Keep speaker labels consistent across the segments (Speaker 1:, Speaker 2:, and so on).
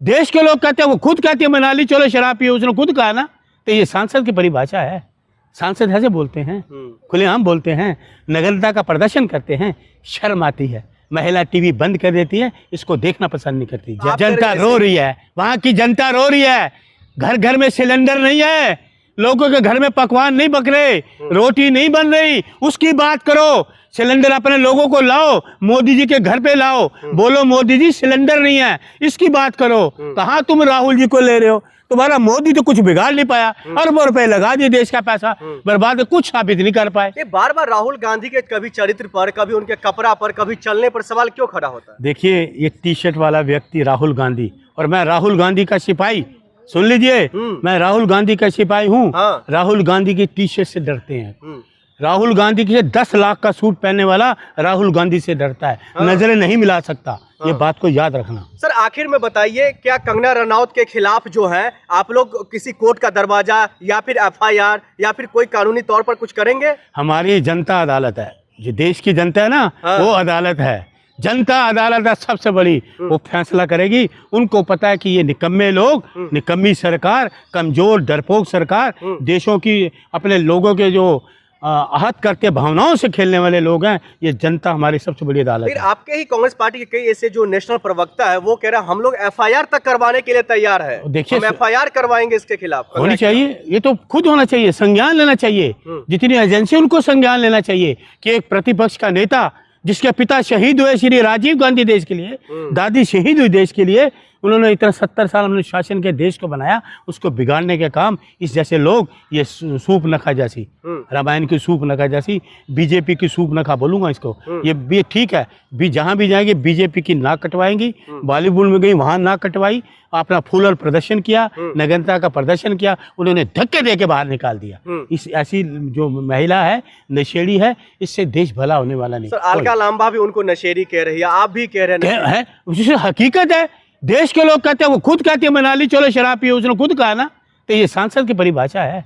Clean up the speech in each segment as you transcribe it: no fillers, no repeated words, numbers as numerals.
Speaker 1: देश के लोग कहते हैं, वो खुद कहते हैं मनाली चलो शराब पियो, उसने खुद कहा ना। तो ये सांसद की परिभाषा है। सांसद ऐसे बोलते हैं, खुलेआम बोलते हैं, नग्नता का प्रदर्शन करते हैं, शर्म आती है। महिला टीवी बंद कर देती है, इसको देखना पसंद नहीं करती। जनता रो रही है, वहाँ की जनता रो रही है। घर घर में सिलेंडर नहीं है, लोगों के घर में पकवान नहीं पक रहे, रोटी नहीं बन रही, उसकी बात करो। सिलेंडर अपने लोगों को लाओ, मोदी जी के घर पे लाओ, बोलो मोदी जी सिलेंडर नहीं है, इसकी बात करो। कहाँ तुम राहुल जी को ले रहे हो? तुम्हारा मोदी तो कुछ बिगाड़ नहीं पाया, अरबों रुपए लगा दिए, देश का पैसा बर्बाद, कुछ साबित नहीं कर पाए।
Speaker 2: ये बार बार राहुल गांधी के कभी चरित्र पर, कभी उनके कपड़ा पर, कभी चलने पर सवाल क्यों खड़ा होता है?
Speaker 1: देखिए, ये टी शर्ट वाला व्यक्ति राहुल गांधी, और मैं राहुल गांधी का सिपाही, सुन लीजिए, मैं राहुल गांधी का सिपाही हूँ।
Speaker 2: हाँ।
Speaker 1: राहुल गांधी की टी शर्ट से डरते हैं। राहुल गांधी के 10 लाख का सूट पहनने वाला राहुल गांधी से डरता है।
Speaker 2: हाँ।
Speaker 1: नजरें नहीं मिला सकता। ये बात को याद रखना।
Speaker 2: सर आखिर में बताइए, क्या कंगना रनौत के खिलाफ जो है आप लोग किसी कोर्ट का दरवाजा या फिर FIR या फिर कोई कानूनी तौर पर कुछ करेंगे?
Speaker 1: हमारी जनता अदालत है, जो देश की जनता है ना,
Speaker 2: हाँ।
Speaker 1: वो अदालत है। जनता अदालत है सबसे बड़ी, वो फैसला करेगी। उनको पता है कि ये निकम्मे लोग, निकम्मी सरकार, कमजोर डरपोक सरकार, देशों की अपने लोगों के जो आहत करते भावनाओं से खेलने वाले लोग हैं, ये जनता हमारी सबसे बड़ी अदालत
Speaker 2: फिर
Speaker 1: है।
Speaker 2: आपके ही कांग्रेस पार्टी के कई ऐसे जो नेशनल प्रवक्ता है, वो कह रहा है हम लोग FIR तक करवाने के लिए तैयार है।
Speaker 1: देखिए,
Speaker 2: हम FIR करवाएंगे इसके खिलाफ।
Speaker 1: होनी चाहिए, ये तो खुद होना चाहिए, संज्ञान लेना चाहिए। जितनी एजेंसी उनको संज्ञान लेना चाहिए कि एक प्रतिपक्ष का नेता, जिसके पिता शहीद हुए श्री राजीव गांधी देश के लिए, दादी शहीद हुई देश के लिए, उन्होंने इतना 70 साल अपने शासन के देश को बनाया, उसको बिगाड़ने के काम इस जैसे लोग, ये सूप नखा जैसी, रामायण की सूप नखा जैसी, बीजेपी की सूप नखा बोलूंगा इसको, ये भी ठीक है। जहाँ भी जाएंगे बीजेपी की नाक कटवाएंगी। बॉलीवुड में गई, वहाँ नाक कटवाई, अपना फूलर प्रदर्शन किया, नग्नता का प्रदर्शन किया, उन्होंने धक्के दे के बाहर निकाल दिया। इस ऐसी जो महिला है, नशेड़ी है, इससे देश भला होने वाला नहीं।
Speaker 2: सर अलका लांबा भी उनको नशेड़ी कह रही है, आप भी कह रहे
Speaker 1: हैं, उससे हकीकत है। देश के लोग कहते हैं, वो खुद कहते हैं मनाली चलो शराब पियो, उसने खुद कहा ना। तो ये सांसद की परिभाषा है।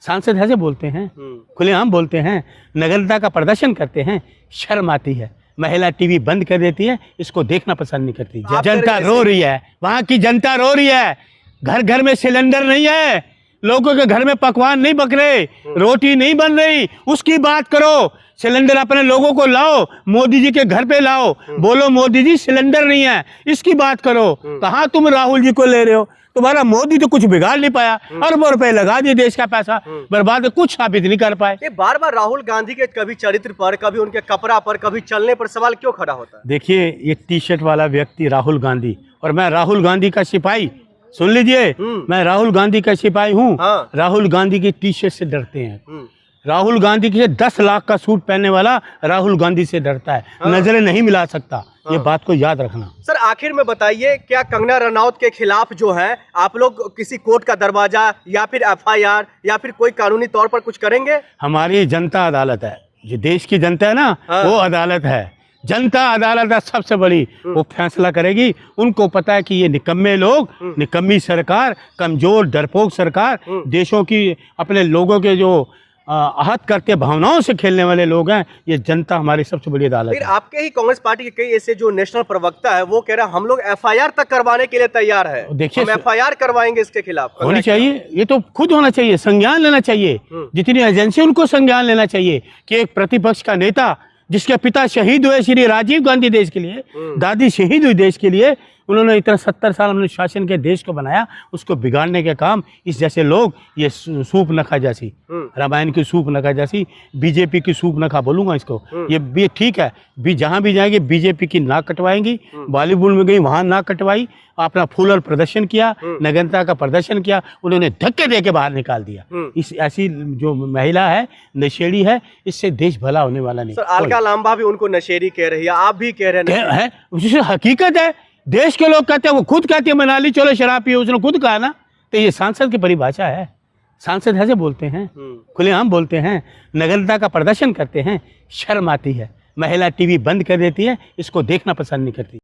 Speaker 1: सांसद ऐसे बोलते हैं, खुलेआम बोलते हैं, नग्नता का प्रदर्शन करते हैं, शर्म आती है। महिला टीवी बंद कर देती है, इसको देखना पसंद नहीं करती। जनता रो रही है, वहाँ की जनता रो रही है। घर घर में सिलेंडर नहीं है, लोगों के घर में पकवान नहीं पक रहे, रोटी नहीं बन रही, उसकी बात करो। सिलेंडर अपने लोगों को लाओ, मोदी जी के घर पे लाओ, बोलो मोदी जी सिलेंडर नहीं है, इसकी बात करो। कहाँ तुम राहुल जी को ले रहे हो? तुम्हारा मोदी तो कुछ बिगाड़ नहीं पाया, अरबों रुपए लगा दिए, देश का पैसा बर्बाद, कुछ साबित नहीं कर पाए।
Speaker 2: ये बार बार राहुल गांधी के कभी चरित्र पर, कभी उनके कपड़ा पर, कभी चलने पर सवाल क्यों खड़ा होता है?
Speaker 1: देखिए, ये टी शर्ट वाला व्यक्ति राहुल गांधी, और मैं राहुल गांधी का सिपाही, सुन लीजिए, मैं राहुल गांधी का सिपाही हूँ।
Speaker 2: हाँ।
Speaker 1: राहुल गांधी की टी शर्ट से डरते हैं। राहुल गांधी के 10 लाख का सूट पहनने वाला राहुल गांधी से डरता है।
Speaker 2: हाँ।
Speaker 1: नजरें नहीं मिला सकता। ये बात को याद रखना।
Speaker 2: सर आखिर में बताइए, क्या कंगना रनौत के खिलाफ जो है आप लोग किसी कोर्ट का दरवाजा या फिर FIR या फिर कोई कानूनी तौर पर कुछ करेंगे?
Speaker 1: हमारी जनता अदालत है, जो देश की जनता है ना,
Speaker 2: हाँ।
Speaker 1: वो अदालत है। जनता अदालत है सबसे बड़ी, वो फैसला करेगी। उनको पता है कि ये निकम्मे लोग, निकम्मी सरकार, कमजोर डरपोक सरकार, देशों की अपने लोगों के जो आहत करते भावनाओं से खेलने वाले लोग हैं, ये जनता हमारी सबसे बड़ी अदालत
Speaker 2: फिर
Speaker 1: है।
Speaker 2: आपके ही कांग्रेस पार्टी के कई ऐसे जो नेशनल प्रवक्ता है, वो कह रहा है हम लोग FIR तक करवाने के लिए तैयार है।
Speaker 1: देखिए,
Speaker 2: हम FIR करवाएंगे इसके खिलाफ।
Speaker 1: होनी चाहिए, ये तो खुद होना चाहिए, संज्ञान लेना चाहिए। जितनी एजेंसी उनको संज्ञान लेना चाहिए कि एक प्रतिपक्ष का नेता, जिसके पिता शहीद हुए श्री राजीव गांधी देश के लिए, दादी शहीद हुई देश के लिए, उन्होंने इतना 70 साल अपने शासन के देश को बनाया, उसको बिगाड़ने के काम इस जैसे लोग, ये सूप नखा जैसी, रामायण की सूप नखा जैसी, बीजेपी की सूप नखा बोलूंगा इसको, ये भी ठीक है। जहाँ भी जाएंगे बीजेपी की नाक कटवाएंगी। बॉलीवुड में गई, वहाँ नाक कटवाई, अपना फूलर प्रदर्शन किया, नग्नता का प्रदर्शन किया, उन्होंने धक्के दे के बाहर निकाल दिया। इस ऐसी जो महिला है, नशेड़ी है, इससे देश भला होने वाला नहीं।
Speaker 2: सर अलका लांबा भी उनको नशेड़ी कह रही है, आप भी कह रहे
Speaker 1: हैं, उससे हकीकत है। देश के लोग कहते हैं, वो खुद कहते हैं मनाली चलो शराब पियो, उसने खुद कहा ना। तो ये सांसद की परिभाषा है। सांसद ऐसे बोलते हैं, खुलेआम बोलते हैं, नग्नता का प्रदर्शन करते हैं, शर्म आती है। महिला टीवी बंद कर देती है, इसको देखना पसंद नहीं करती।